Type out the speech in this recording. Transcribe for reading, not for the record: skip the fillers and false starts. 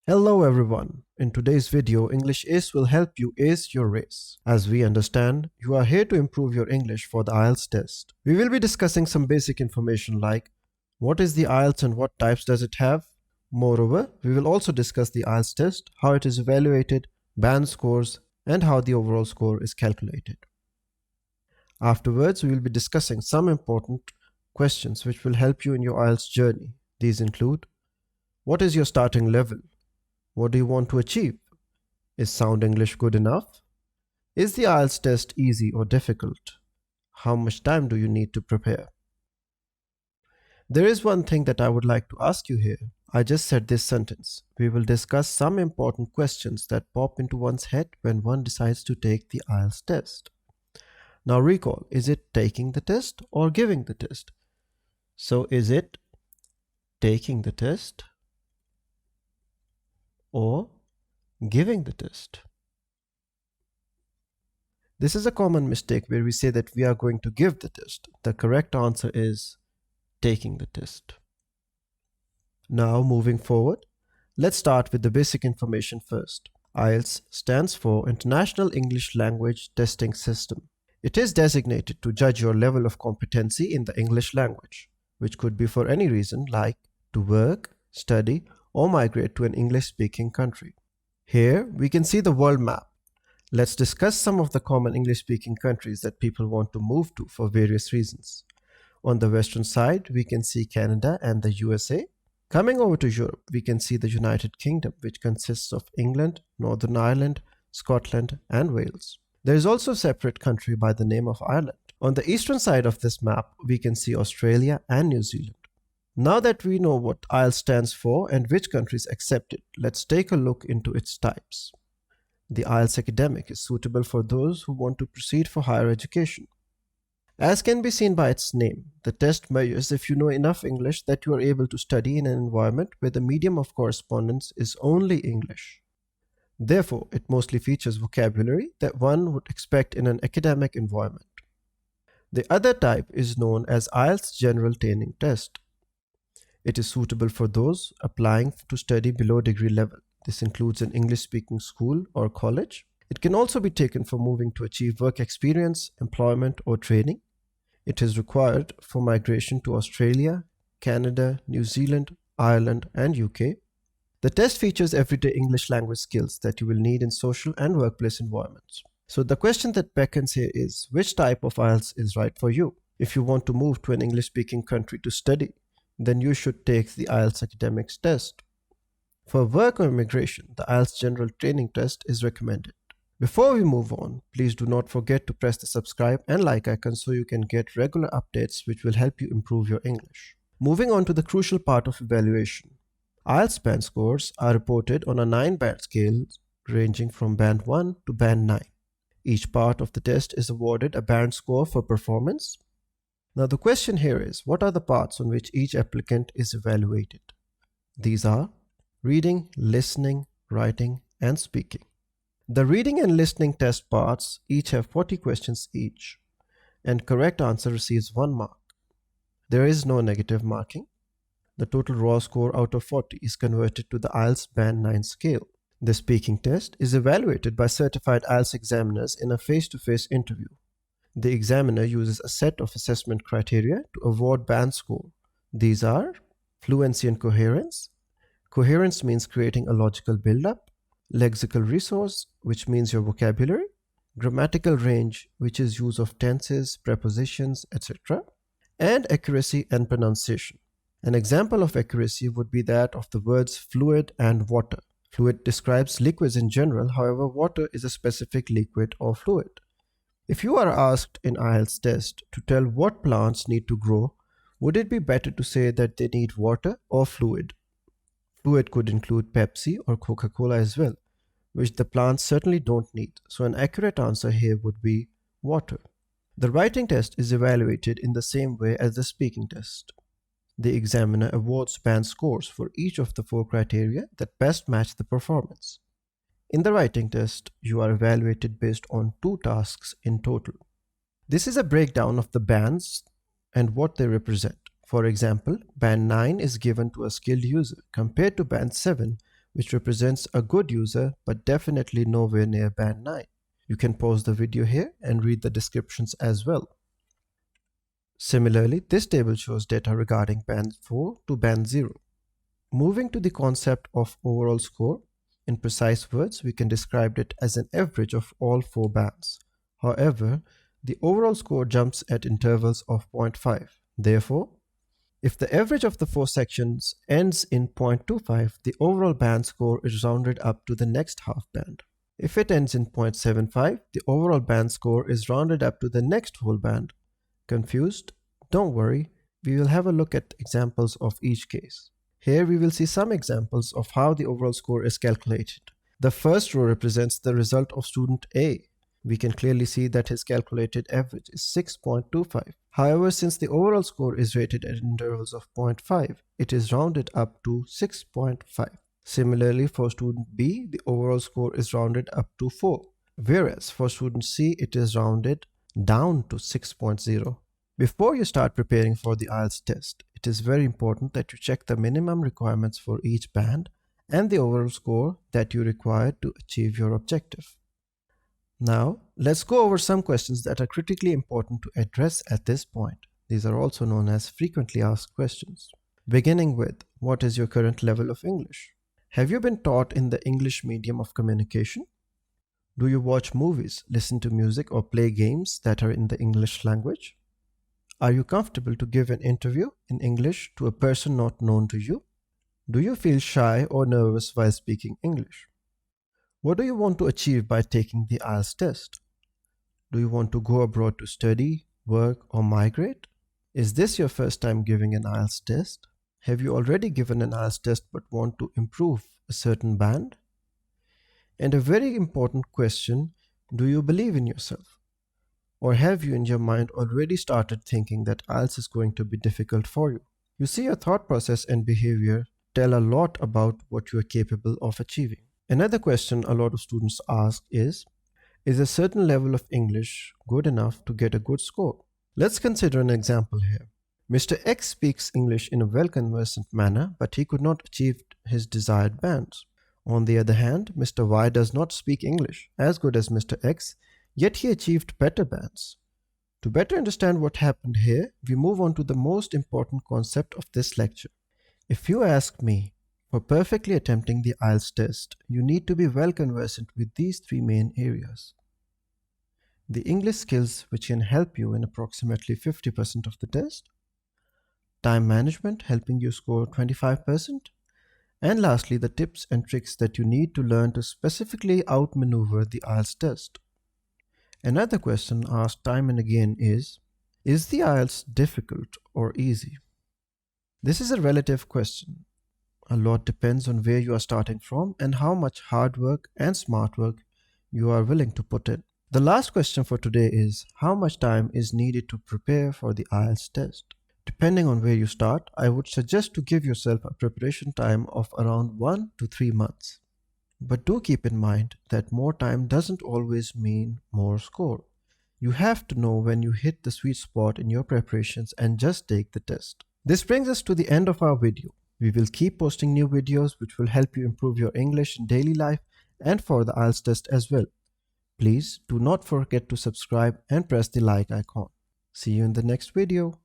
Hello everyone. In today's video, English Ace will help you ace your race. As we understand, you are here to improve your English for the IELTS test. We will be discussing some basic information like what is the IELTS and what types does it have. Moreover, we will also discuss the IELTS test, how it is evaluated, band scores, and how the overall score is calculated. Afterwards, we will be discussing some important questions which will help you in your IELTS journey. These include: what is your starting level? What do you want to achieve? Is sound English good enough? Is the IELTS test easy or difficult? How much time do you need to prepare? There is one thing that I would like to ask you here. I just said this sentence. We will discuss some important questions that pop into one's head when one decides to take the IELTS test. Now recall, is it taking the test or giving the test? So is it taking the test or giving the test? This is a common mistake where we say that we are going to give the test. The correct answer is taking the test. Now moving forward, let's start with the basic information first. IELTS stands for International English Language Testing System. It is designated to judge your level of competency in the English language, which could be for any reason like to work, study, or migrate to an English-speaking country. Here, we can see the world map. Let's discuss some of the common English-speaking countries that people want to move to for various reasons. On the western side, we can see Canada and the USA. Coming over to Europe, we can see the United Kingdom, which consists of England, Northern Ireland, Scotland, and Wales. There is also a separate country by the name of Ireland. On the eastern side of this map, we can see Australia and New Zealand. Now that we know what IELTS stands for and which countries accept it, let's take a look into its types. The IELTS Academic is suitable for those who want to proceed for higher education. As can be seen by its name, the test measures if you know enough English that you are able to study in an environment where the medium of correspondence is only English. Therefore, it mostly features vocabulary that one would expect in an academic environment. The other type is known as IELTS General Training Test. It is suitable for those applying to study below degree level. This includes an English-speaking school or college. It can also be taken for moving to achieve work experience, employment, or training. It is required for migration to Australia, Canada, New Zealand, Ireland, and UK. The test features everyday English language skills that you will need in social and workplace environments. So the question that beckons here is, which type of IELTS is right for you? If you want to move to an English-speaking country to study, then you should take the IELTS Academics test. For work or immigration, the IELTS General Training Test is recommended. Before we move on, please do not forget to press the subscribe and like icon so you can get regular updates which will help you improve your English. Moving on to the crucial part of evaluation. IELTS band scores are reported on a 9-band scale ranging from band 1 to band 9. Each part of the test is awarded a band score for performance. Now the question here is, what are the parts on which each applicant is evaluated? These are reading, listening, writing, and speaking. The reading and listening test parts each have 40 questions each, and correct answer receives 1 mark. There is no negative marking. The total raw score out of 40 is converted to the IELTS Band 9 scale. The speaking test is evaluated by certified IELTS examiners in a face-to-face interview. The examiner uses a set of assessment criteria to award band score. These are fluency and coherence. Coherence means creating a logical build-up. Lexical resource, which means your vocabulary. Grammatical range, which is use of tenses, prepositions, etc. And accuracy and pronunciation. An example of accuracy would be that of the words fluid and water. Fluid describes liquids in general, however, water is a specific liquid or fluid. If you are asked in IELTS test to tell what plants need to grow, would it be better to say that they need water or fluid? Fluid could include Pepsi or Coca-Cola as well, which the plants certainly don't need, so an accurate answer here would be water. The writing test is evaluated in the same way as the speaking test. The examiner awards band scores for each of the 4 criteria that best match the performance. In the writing test, you are evaluated based on 2 tasks in total. This is a breakdown of the bands and what they represent. For example, band 9 is given to a skilled user compared to band 7, which represents a good user but definitely nowhere near band 9. You can pause the video here and read the descriptions as well. Similarly, this table shows data regarding band 4 to band 0. Moving to the concept of overall score, in precise words, we can describe it as an average of all 4 bands. However, the overall score jumps at intervals of 0.5. Therefore, if the average of the 4 sections ends in 0.25, the overall band score is rounded up to the next half band. If it ends in 0.75, the overall band score is rounded up to the next whole band. Confused? Don't worry, we will have a look at examples of each case. Here we will see some examples of how the overall score is calculated. The first row represents the result of student A. We can clearly see that his calculated average is 6.25. However, since the overall score is rated at intervals of 0.5, it is rounded up to 6.5. Similarly, for student B, the overall score is rounded up to 4, whereas for student C, it is rounded down to 6.0. Before you start preparing for the IELTS test, it is very important that you check the minimum requirements for each band and the overall score that you require to achieve your objective. Now, let's go over some questions that are critically important to address at this point. These are also known as frequently asked questions. Beginning with, what is your current level of English? Have you been taught in the English medium of communication? Do you watch movies, listen to music, or play games that are in the English language? Are you comfortable to give an interview in English to a person not known to you? Do you feel shy or nervous while speaking English? What do you want to achieve by taking the IELTS test? Do you want to go abroad to study, work, or migrate? Is this your first time giving an IELTS test? Have you already given an IELTS test but want to improve a certain band? And a very important question, do you believe in yourself? Or have you in your mind already started thinking that IELTS is going to be difficult for you? You see, your thought process and behavior tell a lot about what you are capable of achieving. Another question a lot of students ask is a certain level of English good enough to get a good score? Let's consider an example here. Mr. X speaks English in a well-conversant manner, but he could not achieve his desired bands. On the other hand, Mr. Y does not speak English as good as Mr. X, yet he achieved better bands. To better understand what happened here, we move on to the most important concept of this lecture. If you ask me, for perfectly attempting the IELTS test, you need to be well conversant with these 3 main areas. The English skills, which can help you in approximately 50% of the test, time management, helping you score 25%, and lastly, the tips and tricks that you need to learn to specifically outmaneuver the IELTS test. Another question asked time and again is the IELTS difficult or easy? This is a relative question. A lot depends on where you are starting from and how much hard work and smart work you are willing to put in. The last question for today is, how much time is needed to prepare for the IELTS test? Depending on where you start, I would suggest to give yourself a preparation time of around 1 to 3 months. But do keep in mind that more time doesn't always mean more score. You have to know when you hit the sweet spot in your preparations and just take the test. This brings us to the end of our video. We will keep posting new videos which will help you improve your English in daily life and for the IELTS test as well. Please do not forget to subscribe and press the like icon. See you in the next video.